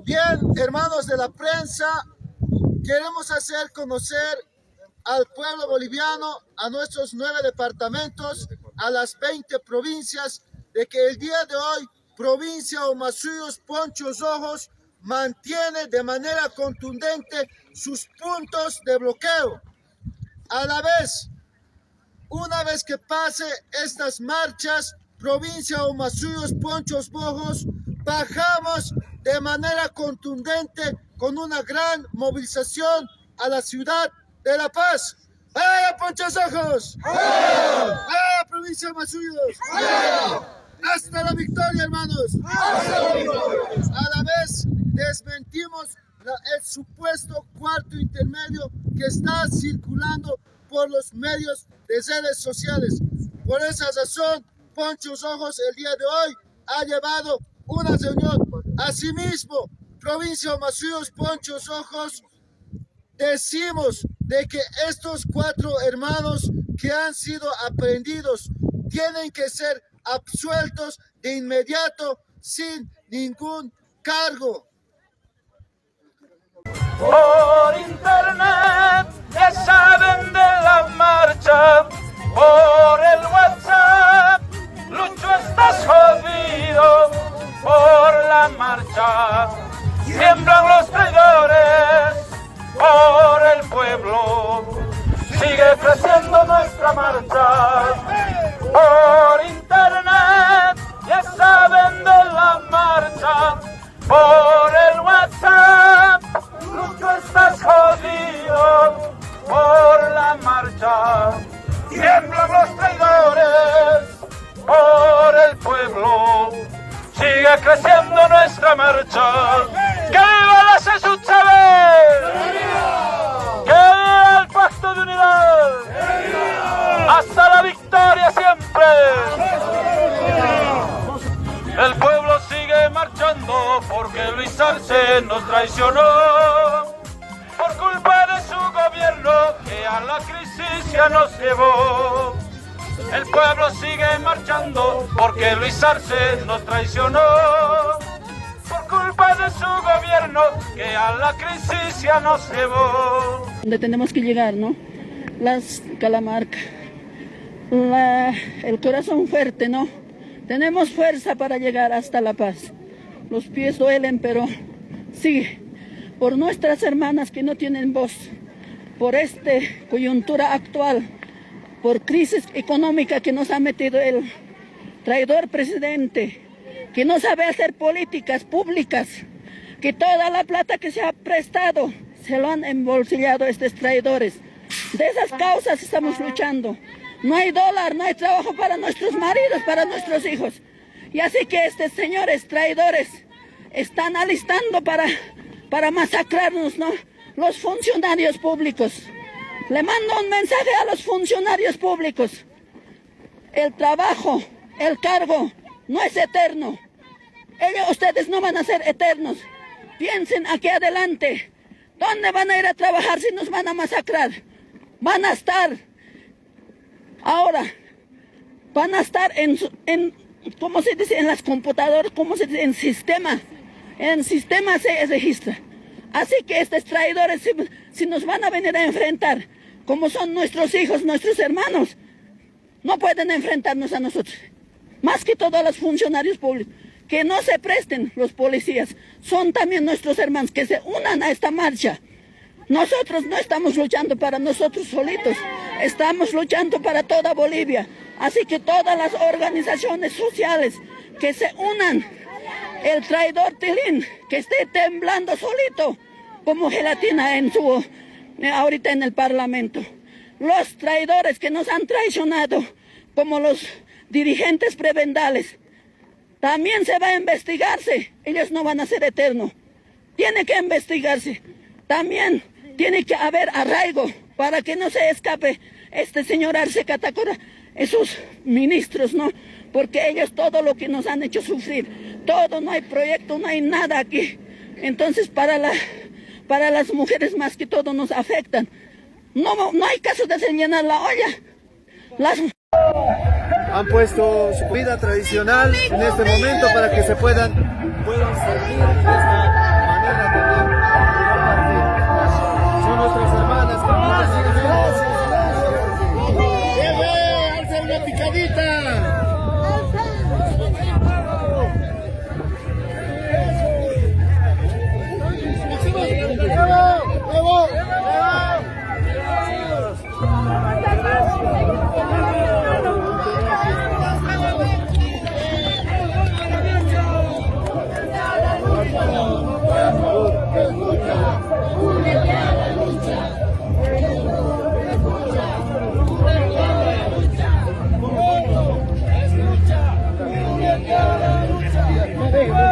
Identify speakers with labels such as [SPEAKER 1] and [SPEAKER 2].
[SPEAKER 1] Bien, hermanos de la prensa, queremos hacer conocer al pueblo boliviano, a nuestros 9 departamentos, a las 20 provincias, de que el día de hoy, provincia Humasuyos, Ponchos Rojos, mantiene de manera contundente sus puntos de bloqueo. A la vez, una vez que pase estas marchas, provincia Humasuyos, Ponchos Rojos, bajamos de manera contundente con una gran movilización a la ciudad de La Paz. ¡Vaya Ponchos Rojos! ¡Vaya provincia Humasuyos! ¡Hasta la victoria, hermanos! A la vez, desmentimos el supuesto cuarto intermedio que está circulando por los medios de redes sociales. Por esa razón, Ponchos Rojos el día de hoy ha llevado una reunión. Asimismo, provincia Humasuyos, Ponchos Rojos, decimos de que estos 4 hermanos que han sido aprehendidos tienen que ser absueltos de inmediato sin ningún cargo.
[SPEAKER 2] Por internet ya saben de la marcha, por el WhatsApp, Lucho estás jodido, por la marcha, tiemblan los traidores, por el pueblo, sigue creciendo nuestra marcha, por internet ya saben de la marcha, por el WhatsApp, Lucho estás jodido, por la marcha, tiemblan los traidores, por el pueblo, sigue creciendo nuestra marcha. ¡Que viva la Jesús Chávez! ¡Que viva el Pacto de Unidad! ¡Hasta la victoria siempre! El pueblo sigue marchando porque Luis Arce nos traicionó. Por culpa de su gobierno que a la crisis ya nos llevó. El pueblo sigue marchando porque Luis Arce nos traicionó. Por culpa de su gobierno que a la crisis ya nos llevó.
[SPEAKER 3] Donde tenemos que llegar, ¿no? Las Calamarca. El corazón fuerte, ¿no? Tenemos fuerza para llegar hasta La Paz. Los pies duelen, pero sí, por nuestras hermanas que no tienen voz, por esta coyuntura actual, por crisis económica que nos ha metido el traidor presidente, que no sabe hacer políticas públicas, que toda la plata que se ha prestado se lo han embolsillado estos traidores. De esas causas estamos luchando. No hay dólar, no hay trabajo para nuestros maridos, para nuestros hijos. Y así que estos señores traidores están alistando para masacrarnos, ¿no? Los funcionarios públicos. Le mando un mensaje a los funcionarios públicos. El trabajo, el cargo, no es eterno. Ustedes no van a ser eternos. Piensen aquí adelante. ¿Dónde van a ir a trabajar si nos van a masacrar? Van a estar... Ahora, van a estar ¿cómo se dice? En las computadoras, ¿cómo se dice? En sistema se registra. Así que estos traidores, si nos van a venir a enfrentar, como son nuestros hijos, nuestros hermanos, no pueden enfrentarnos a nosotros. Más que todos los funcionarios públicos, que no se presten los policías, son también nuestros hermanos, que se unan a esta marcha. Nosotros no estamos luchando para nosotros solitos, estamos luchando para toda Bolivia. Así que todas las organizaciones sociales que se unan, el traidor Tilín, que esté temblando solito como gelatina ahorita en el Parlamento. Los traidores que nos han traicionado, como los dirigentes prebendales, también se va a investigarse. Ellos no van a ser eternos. Tiene que investigarse. También tiene que haber arraigo para que no se escape este señor Arce Catacora, esos ministros, ¿no? Porque ellos todo lo que nos han hecho sufrir, todo, no hay proyecto, no hay nada aquí. Entonces para las mujeres más que todo nos afectan. No hay caso de hacer llenar la olla.
[SPEAKER 1] Han puesto su vida tradicional en este momento para que se puedan servir esta
[SPEAKER 4] Madero.